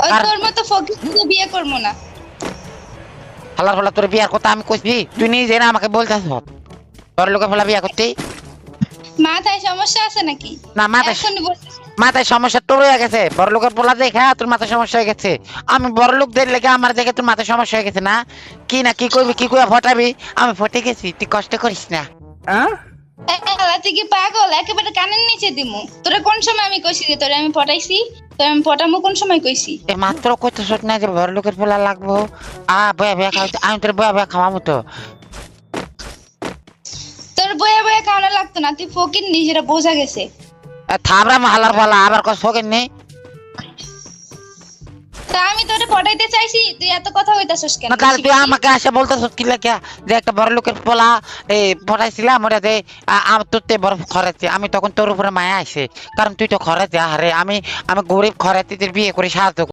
ওই তোর মতো ফকির বিয়ে করবো না। হালার ফালা তোর বিয়ার কথা আমি কইছি, তুই নিজে না আমাকে বলতেছ বড় লোকের ফালা বিয়া করতে। মাথায় সমস্যা আছে নাকি? না মাথায় এখনই মাথায় সমস্যা তোর হয়ে গেছে, বড় লোকের পোলা দেখে তোর মাথায় সমস্যা হয়ে গেছে। আমি বড় লোকদের লেগে আমার দেখে তোর মাথায় সমস্যা হয়ে গেছে না? কি না কি করবি, কি করে ফটাবি? আমি ফটে গেছি, তুই কষ্ট করিস না। তুই কি পাগল? একেবারে কানের নিচে দিমু। তোরে কোন সময় আমি কইছি যে তোরে আমি পটাইছি? তোরে আমি পটামু কোন সময় কইছি? এ মাত্র কইতেছ না যে বড় লোকের পোলা লাগবো। বয়া বয়া খাওয়াইতে আমি তোর বয়া বয়া খাওয়াবো তো। তোর বয়া বয়া খাওয়ানো লাগতো না, তুই ফকির নি, সেটা বোঝা গেছে। থাবরা হালার ফালা আবার কস ফকের নেই। তা আমি তোরে পটাইতে চাইছি, তুই এত কথা কইতাছস কেন? না তাহলে তুই আমাকে আসে বলতেছ কি লেখা যে একটা বড় লোকের পোলা পটাইছিলাম, ওটা যে তোর তে বড় খরচে। আমি তখন তোর উপরে মায়া আসে, কারণ তুই তো খরচে। আরে আমি আমি গরিব খরাতিদের বিয়ে করে সাহায্য